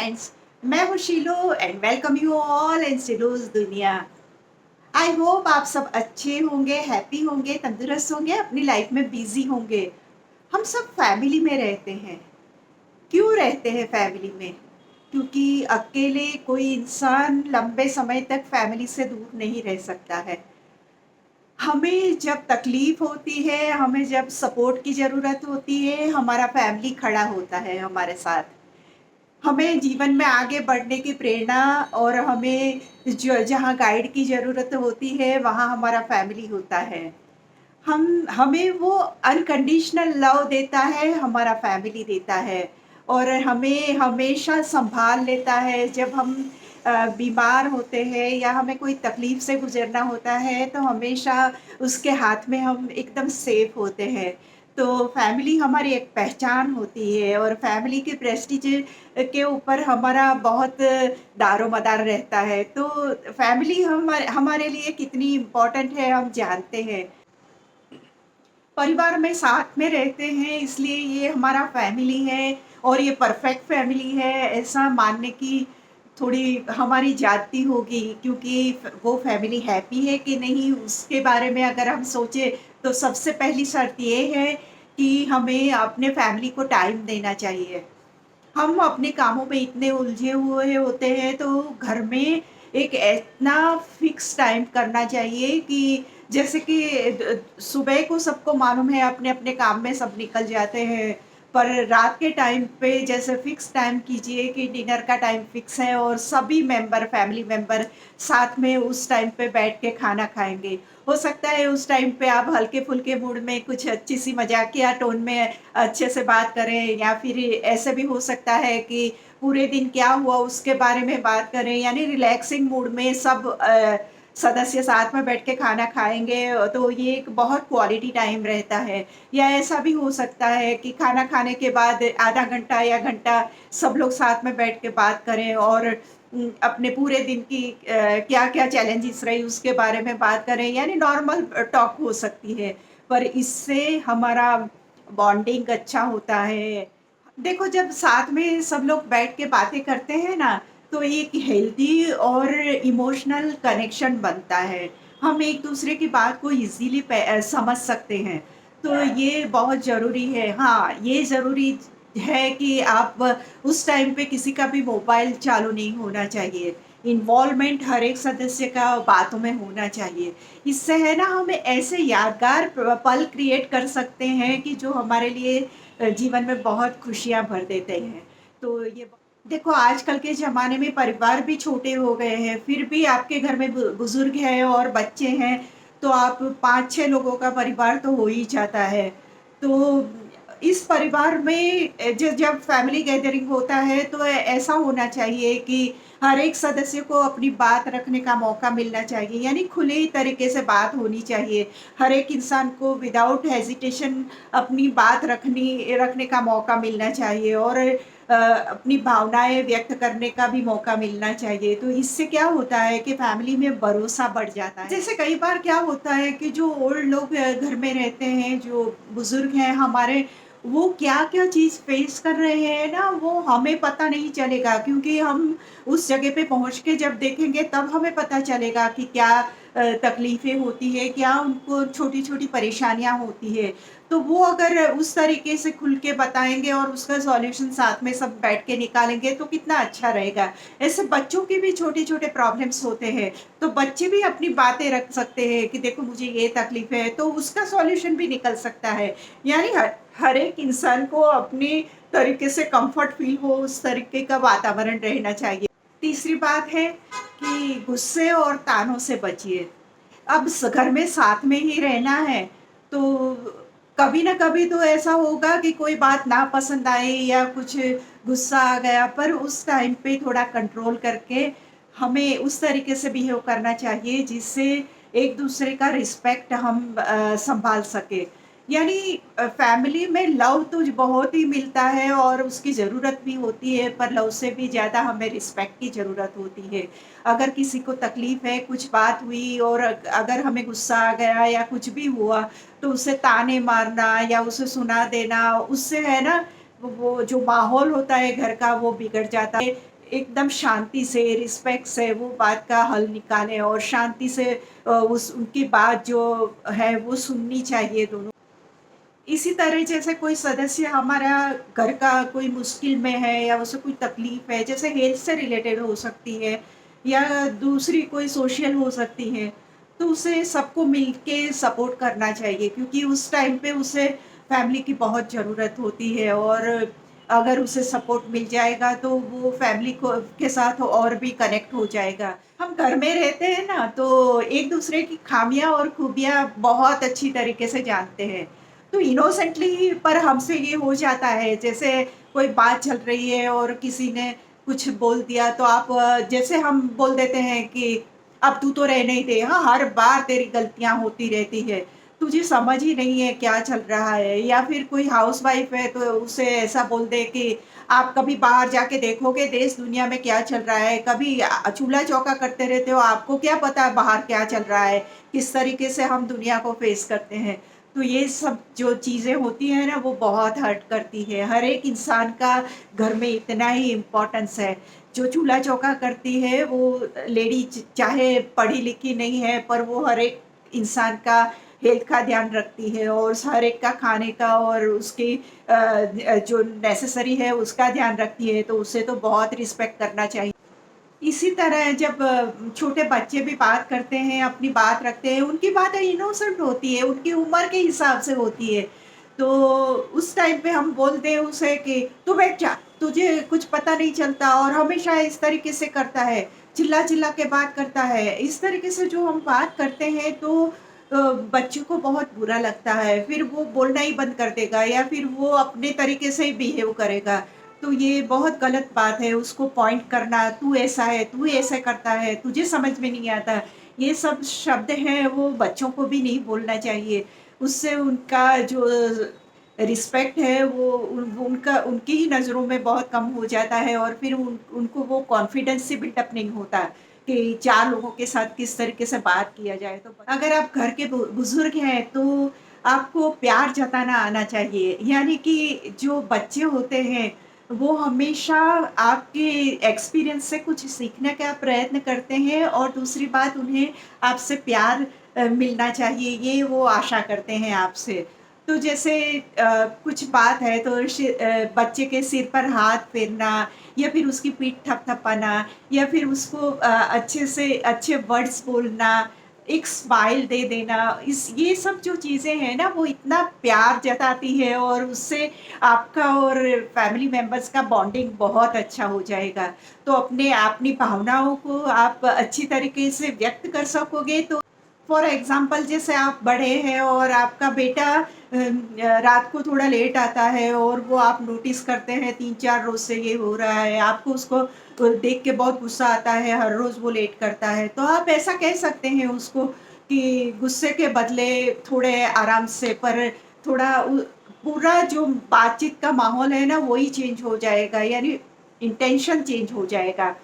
Friends, मैं हूँ Shilo and welcome you all in Shilo's दुनिया। आई होप आप सब अच्छे होंगे, हैप्पी होंगे, तंदुरुस्त होंगे, अपनी लाइफ में बिजी होंगे। हम सब फैमिली में रहते हैं। क्यों रहते हैं फैमिली में? क्योंकि अकेले कोई इंसान लंबे समय तक फैमिली से दूर नहीं रह सकता है। हमें जब तकलीफ होती है, हमें जब सपोर्ट की ज़रूरत होती है, हमारा फैमिली खड़ा होता है हमारे साथ। हमें जीवन में आगे बढ़ने की प्रेरणा और हमें जो जहाँ गाइड की ज़रूरत होती है, वहाँ हमारा फैमिली होता है। हम हमें वो अनकंडीशनल लव देता है, हमारा फैमिली देता है और हमें हमेशा सँभाल लेता है जब हम बीमार होते हैं या हमें कोई तकलीफ़ से गुज़रना होता है, तो हमेशा उसके हाथ में हम एकदम सेफ़ होते हैं। तो फैमिली हमारी एक पहचान होती है और फैमिली के प्रेस्टीज के ऊपर हमारा बहुत दारोमदार रहता है। तो फैमिली हमारे हमारे लिए कितनी इम्पोर्टेंट है, हम जानते हैं। परिवार में साथ में रहते हैं इसलिए ये हमारा फैमिली है और ये परफेक्ट फैमिली है, ऐसा मानने की थोड़ी हमारी जाती होगी, क्योंकि वो फैमिली हैप्पी है कि नहीं उसके बारे में अगर हम सोचें तो सबसे पहली शर्त ये है कि हमें अपने फैमिली को टाइम देना चाहिए। हम अपने कामों में इतने उलझे हुए होते हैं तो घर में एक इतना फिक्स टाइम करना चाहिए कि जैसे कि सुबह को सबको मालूम है अपने अपने काम में सब निकल जाते हैं, पर रात के टाइम पे जैसे फिक्स टाइम कीजिए कि डिनर का टाइम फिक्स है और सभी मेंबर फैमिली मेंबर साथ में उस टाइम पे बैठ के खाना खाएंगे। हो सकता है उस टाइम पे आप हल्के-फुल्के मूड में कुछ अच्छी सी मज़ाकिया टोन में अच्छे से बात करें, या फिर ऐसे भी हो सकता है कि पूरे दिन क्या हुआ उसके बारे में बात करें, यानी रिलैक्सिंग मूड में सब सदस्य साथ में बैठ के खाना खाएँगे, तो ये एक बहुत क्वालिटी टाइम रहता है। या ऐसा भी हो सकता है कि खाना खाने के बाद आधा घंटा या घंटा सब लोग साथ में बैठ के बात करें और अपने पूरे दिन की क्या-क्या चैलेंजेस रही उसके बारे में बात करें, यानी नॉर्मल टॉक हो सकती है। पर इससे हमारा बॉन्डिंग अच्छा होता है। देखो जब साथ में सब लोग बैठ के बातें करते हैं ना, तो एक हेल्दी और इमोशनल कनेक्शन बनता है। हम एक-दूसरे की बात को ईज़िली समझ सकते हैं। तो ये बहुत ज़रूरी है। हाँ, ये ज़रूरी है कि आप उस टाइम पे किसी का भी मोबाइल चालू नहीं होना चाहिए। इन्वॉल्वमेंट हर एक सदस्य का बातों में होना चाहिए। इससे है ना हमें ऐसे यादगार पल क्रिएट कर सकते हैं कि जो हमारे लिए जीवन में बहुत खुशियाँ भर देते हैं। तो ये देखो आजकल के ज़माने में परिवार भी छोटे हो गए हैं, फिर भी आपके घर में बुज़ुर्ग हैं और बच्चे हैं, तो आप 5-6 लोगों का परिवार तो हो ही जाता है। तो इस परिवार में जब फैमिली गैदरिंग होता है तो ऐसा होना चाहिए कि हर एक सदस्य को अपनी बात रखने का मौका मिलना चाहिए, यानी खुले तरीके से बात होनी चाहिए। हर एक इंसान को विदाउट हेजिटेशन अपनी बात रखने का मौका मिलना चाहिए और अपनी भावनाएँ व्यक्त करने का भी मौका मिलना चाहिए। तो इससे क्या होता है कि फैमिली में भरोसा बढ़ जाता है। जैसे कई बार क्या होता है कि जो ओल्ड लोग घर में रहते हैं, जो बुज़ुर्ग हैं हमारे, वो क्या-क्या चीज़ फेस कर रहे हैं ना, वो हमें पता नहीं चलेगा, क्योंकि हम उस जगह पे पहुँच के जब देखेंगे तब हमें पता चलेगा कि क्या तकलीफ़ें होती हैं, क्या उनको छोटी-छोटी परेशानियाँ होती हैं। तो वो अगर उस तरीके से खुल के बताएँगे और उसका सॉल्यूशन साथ में सब बैठ के निकालेंगे तो कितना अच्छा रहेगा। ऐसे बच्चों के भी छोटे-छोटे प्रॉब्लम्स होते हैं, तो बच्चे भी अपनी बातें रख सकते हैं कि देखो मुझे ये तकलीफ़ है, तो उसका सॉल्यूशन भी निकल सकता है। यानी हर हर एक इंसान को अपनी तरीके से कम्फ़र्ट फ़ील हो उस तरीके का वातावरण रहना चाहिए। तीसरी बात है कि गुस्से और तानों से बचिए। अब घर में साथ में ही रहना है, तो कभी ना कभी तो ऐसा होगा कि कोई बात ना पसंद आए या कुछ गुस्सा आ गया, पर उस टाइम पे थोड़ा कंट्रोल करके हमें उस तरीके से बिहेव करना चाहिए जिससे एक दूसरे का रिस्पेक्ट हम संभाल सके। यानी फैमिली में लव तो बहुत ही मिलता है और उसकी ज़रूरत भी होती है, पर लव से भी ज़्यादा हमें रिस्पेक्ट की ज़रूरत होती है। अगर किसी को तकलीफ़ है, कुछ बात हुई और अगर हमें गुस्सा आ गया या कुछ भी हुआ, तो उसे ताने मारना या उसे सुना देना, उससे है ना वो जो माहौल होता है घर का वो बिगड़ जाता है। एकदम शांति से, रिस्पेक्ट से वो बात का हल निकालें और शांति से उस उनकी बात जो है वो सुननी चाहिए दोनों। इसी तरह जैसे कोई सदस्य हमारा घर का कोई मुश्किल में है या उसे कोई तकलीफ है, जैसे हेल्थ से रिलेटेड हो सकती है या दूसरी कोई सोशल हो सकती है, तो उसे सबको मिलके सपोर्ट करना चाहिए क्योंकि उस टाइम पे उसे फैमिली की बहुत ज़रूरत होती है और अगर उसे सपोर्ट मिल जाएगा तो वो फैमिली को के साथ और भी कनेक्ट हो जाएगा। हम घर में रहते हैं ना तो एक दूसरे की खामियां और खूबियां बहुत अच्छी तरीके से जानते हैं, तो इनोसेंटली पर हमसे ये हो जाता है जैसे कोई बात चल रही है और किसी ने कुछ बोल दिया तो आप जैसे हम बोल देते हैं कि अब तू तो रहने ही दे, हाँ हर बार तेरी गलतियां होती रहती है, तुझे समझ ही नहीं है क्या चल रहा है। या फिर कोई हाउसवाइफ है तो उसे ऐसा बोल दे कि आप कभी बाहर जाके देखोगे देश दुनिया में क्या चल रहा है, कभी चूल्हा चौका करते रहते हो, आपको क्या पता है बाहर क्या चल रहा है, किस तरीके से हम दुनिया को फेस करते हैं। तो ये सब जो चीज़ें होती हैं ना वो बहुत हर्ट करती है। हर एक इंसान का घर में इतना ही इम्पोर्टेंस है। जो चूल्हा चौका करती है वो लेडी चाहे पढ़ी लिखी नहीं है पर वो हर एक इंसान का हेल्थ का ध्यान रखती है और हर एक का खाने का और उसकी जो नेसेसरी है उसका ध्यान रखती है, तो उसे तो बहुत रिस्पेक्ट करना चाहिए। इसी तरह जब छोटे बच्चे भी बात करते हैं, अपनी बात रखते हैं, उनकी बातें इनोसेंट होती है, उनकी उम्र के हिसाब से होती है। तो उस टाइम पे हम बोलते हैं उसे कि तू बैठ जा, तुझे कुछ पता नहीं चलता और हमेशा इस तरीके से करता है, चिल्ला-चिल्ला के बात करता है। इस तरीके से जो हम बात करते हैं तो बच्चों को बहुत बुरा लगता है, फिर वो बोलना ही बंद कर देगा या फिर वो अपने तरीके से ही बिहेव करेगा। तो ये बहुत गलत बात है, उसको पॉइंट करना, तू ऐसा है, तू ऐसे करता है, तुझे समझ में नहीं आता। ये सब शब्द हैं वो बच्चों को भी नहीं बोलना चाहिए। उससे उनका जो रिस्पेक्ट है वो उनका उनकी ही नज़रों में बहुत कम हो जाता है और फिर उनको वो कॉन्फिडेंस से बिल्डअप नहीं होता कि 4 लोगों के साथ किस तरीके से बात किया जाए। तो अगर आप घर के बुज़ुर्ग हैं तो आपको प्यार जताना आना चाहिए। यानी कि जो बच्चे होते हैं वो हमेशा आपके एक्सपीरियंस से कुछ सीखने का प्रयत्न करते हैं और दूसरी बात उन्हें आपसे प्यार मिलना चाहिए, ये वो आशा करते हैं आपसे। तो जैसे कुछ बात है तो बच्चे के सिर पर हाथ फेरना या फिर उसकी पीठ थपथपाना या फिर उसको अच्छे से अच्छे वर्ड्स बोलना, एक स्माइल दे देना, इस ये सब जो चीज़ें हैं ना वो इतना प्यार जताती है और उससे आपका और फैमिली मेंबर्स का बॉन्डिंग बहुत अच्छा हो जाएगा। तो अपनी भावनाओं को आप अच्छी तरीके से व्यक्त कर सकोगे तो फॉर एग्ज़ाम्पल जैसे आप बड़े हैं और आपका बेटा रात को थोड़ा लेट आता है और वो आप नोटिस करते हैं 3-4 रोज़ से ये हो रहा है, आपको उसको देख के बहुत गुस्सा आता है, हर रोज़ वो लेट करता है, तो आप ऐसा कह सकते हैं उसको कि गुस्से के बदले थोड़े आराम से पर थोड़ा पूरा जो बातचीत का माहौल है ना वही चेंज हो जाएगा, यानी इंटेंशन चेंज हो जाएगा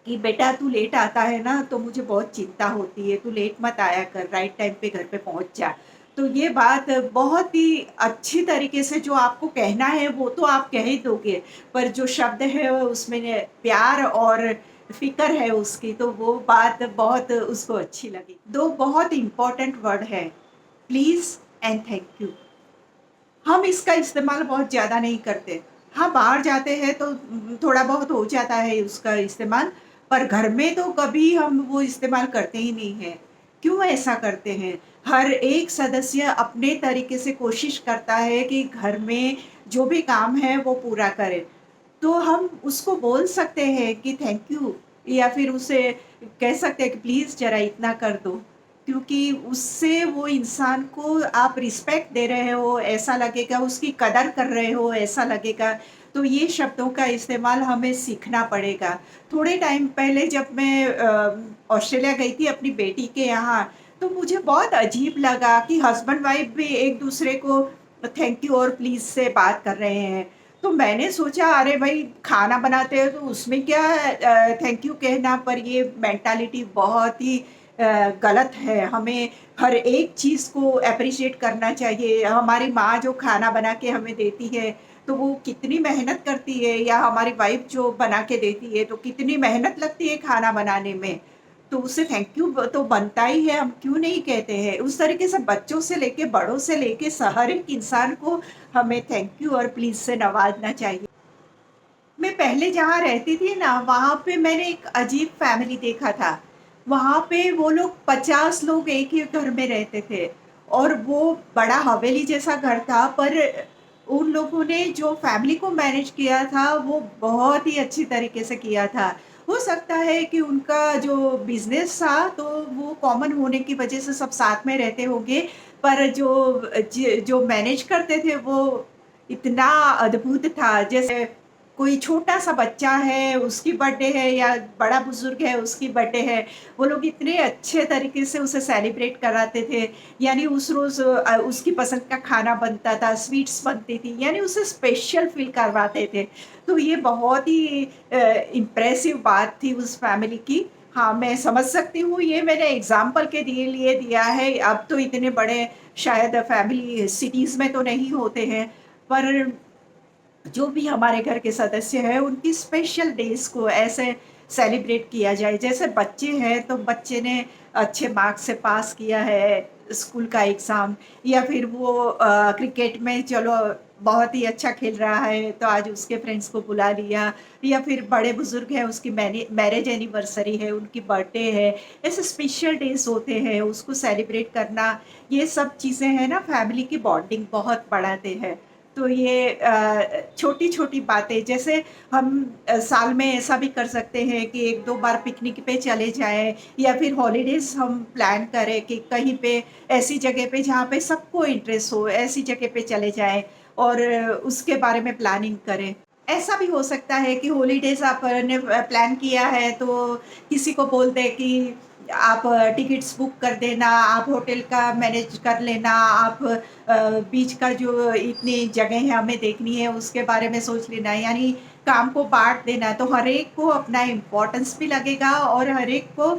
कि बेटा तू लेट आता है ना तो मुझे बहुत चिंता होती है, तू लेट मत आया कर, राइट टाइम पे घर पे पहुँच जा। तो ये बात बहुत ही अच्छी तरीके से जो आपको कहना है वो तो आप कह ही दोगे, पर जो शब्द है उसमें प्यार और फ़िक्र है उसकी तो वो बात बहुत उसको अच्छी लगी। 2 बहुत इम्पोर्टेंट वर्ड है, प्लीज़ एंड थैंक यू। हम इसका इस्तेमाल बहुत ज़्यादा नहीं करते। हाँ, बाहर जाते हैं तो थोड़ा बहुत हो जाता है उसका इस्तेमाल, पर घर में तो कभी हम वो इस्तेमाल करते ही नहीं हैं। क्यों ऐसा करते हैं? हर एक सदस्य अपने तरीके से कोशिश करता है कि घर में जो भी काम है वो पूरा करे। तो हम उसको बोल सकते हैं कि थैंक यू या फिर उसे कह सकते हैं कि प्लीज़ ज़रा इतना कर दो। क्योंकि उससे वो इंसान को आप रिस्पेक्ट दे रहे हो, ऐसा लगेगा, उसकी कदर कर रहे हो, ऐसा लगेगा। तो ये शब्दों का इस्तेमाल हमें सीखना पड़ेगा। थोड़े टाइम पहले जब मैं ऑस्ट्रेलिया गई थी अपनी बेटी के यहाँ, तो मुझे बहुत अजीब लगा कि हस्बैंड वाइफ भी एक-दूसरे को थैंक यू और प्लीज़ से बात कर रहे हैं। तो मैंने सोचा अरे भाई खाना बनाते हैं तो उसमें क्या थैंक यू कहना, पर ये मेंटालिटी बहुत ही गलत है। हमें हर एक चीज़ को एप्रिशिएट करना चाहिए। हमारी माँ जो खाना बना के हमें देती है, तो वो कितनी मेहनत करती है, या हमारी वाइफ़ जो बना के देती है, तो कितनी मेहनत लगती है खाना बनाने में। तो उसे थैंक यू तो बनता ही है, हम क्यों नहीं कहते हैं। उस तरीके से बच्चों से लेके बड़ों से लेके हर एक इंसान को हमें थैंक यू और प्लीज़ से नवाज़ना चाहिए। मैं पहले जहाँ रहती थी ना, वहाँ पे मैंने एक अजीब फैमिली देखा था। वहाँ पे वो लोग 50 लोग एक ही घर में रहते थे, और वो बड़ा हवेली जैसा घर था, पर उन लोगों ने जो फैमिली को मैनेज किया था, वो बहुत ही अच्छी तरीके से किया था। हो सकता है कि उनका जो बिज़नेस था, तो वो कॉमन होने की वजह से सब साथ में रहते होंगे, पर जो मैनेज करते थे, वो इतना अद्भुत था। जैसे कोई छोटा-सा बच्चा है, उसकी बर्थडे है, या बड़ा बुज़ुर्ग है, उसकी बर्थडे है, वो लोग इतने अच्छे तरीके से उसे सेलिब्रेट कराते थे। यानी उस रोज़ उसकी पसंद का खाना बनता था, स्वीट्स बनती थी, यानी उसे स्पेशल फ़ील करवाते थे। तो ये बहुत ही इम्प्रेसिव बात थी उस फैमिली की। हाँ, मैं समझ सकती हूँ, ये मैंने एग्ज़ाम्पल के लिए दिया है। अब तो इतने बड़े शायद फैमिली सिटीज़ में तो नहीं होते हैं, पर जो भी हमारे घर के सदस्य हैं, उनकी स्पेशल डेज़ को ऐसे सेलिब्रेट किया जाए। जैसे बच्चे हैं, तो बच्चे ने अच्छे मार्क्स से पास किया है स्कूल का एग्ज़ाम, या फिर वो क्रिकेट में चलो बहुत ही अच्छा खेल रहा है, तो आज उसके फ्रेंड्स को बुला लिया, या फिर बड़े-बुज़ुर्ग हैं, उसकी मैरिज एनिवर्सरी है, उनकी बर्थडे है, ऐसे स्पेशल डेज़ होते हैं, उसको सेलिब्रेट करना, ये सब चीज़ें हैं ना, फैमिली की बॉन्डिंग बहुत बढ़ाते हैं। तो ये छोटी-छोटी बातें, जैसे हम साल में ऐसा भी कर सकते हैं कि 1-2 बार पिकनिक पे चले जाएँ, या फिर हॉलिडेज़ हम प्लान करें कि कहीं पे ऐसी जगह पे जहाँ पे सबको इंटरेस्ट हो, ऐसी जगह पे चले जाएँ, और उसके बारे में प्लानिंग करें। ऐसा भी हो सकता है कि हॉलिडेज़ आपने प्लान किया है, तो किसी को बोल दें कि आप टिकट्स बुक कर देना, आप होटल का मैनेज कर लेना, आप बीच का जो इतनी जगह है हमें देखनी है, उसके बारे में सोच लेना। यानी काम को बाँट देना, तो हर एक को अपना इम्पोर्टेंस भी लगेगा, और हर एक को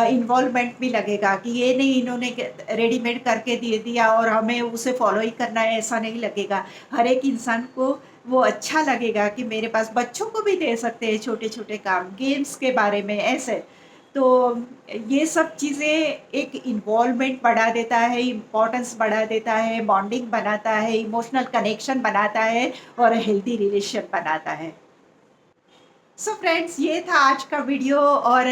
इन्वॉल्वमेंट भी लगेगा कि ये नहीं इन्होंने रेडीमेड करके दे दिया और हमें उसे फॉलो ही करना है, ऐसा नहीं लगेगा। हर एक इंसान को वो अच्छा लगेगा कि मेरे पास, बच्चों को भी दे सकते हैं छोटे-छोटे काम, गेम्स के बारे में ऐसे। तो ये सब चीज़ें एक इन्वॉल्वमेंट बढ़ा देता है, इम्पोर्टेंस बढ़ा देता है, बॉन्डिंग बनाता है, इमोशनल कनेक्शन बनाता है, और हेल्दी रिलेशन बनाता है। सो फ्रेंड्स, ये था आज का वीडियो, और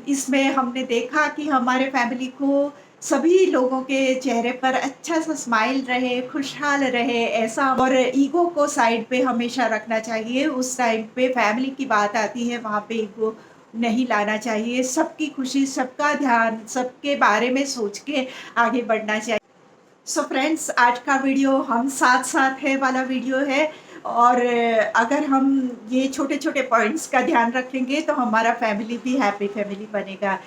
इसमें हमने देखा कि हमारे फैमिली को सभी लोगों के चेहरे पर अच्छा सा स्माइल रहे, खुशहाल रहे, ऐसा, और ईगो को साइड पे हमेशा रखना चाहिए। उस टाइम पे फैमिली की बात आती है, वहाँ पे ईगो नहीं लाना चाहिए। सबकी खुशी, सबका ध्यान, सबके बारे में सोच के आगे बढ़ना चाहिए। सो फ्रेंड्स, आज का वीडियो हम साथ-साथ है वाला वीडियो है, और अगर हम ये छोटे-छोटे पॉइंट्स का ध्यान रखेंगे, तो हमारा फैमिली भी हैप्पी फैमिली बनेगा।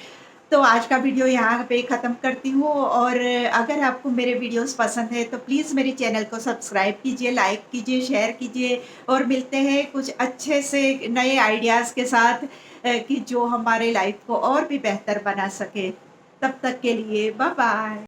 तो आज का वीडियो यहाँ पे ख़त्म करती हूँ, और अगर आपको मेरे वीडियोज़ पसंद है, तो प्लीज़ मेरे चैनल को सब्सक्राइब कीजिए, लाइक कीजिए, शेयर कीजिए, और मिलते हैं कुछ अच्छे से नए आइडियाज़ के साथ, कि जो हमारे लाइफ़ को और भी बेहतर बना सके। तब तक के लिए बाय-बाय।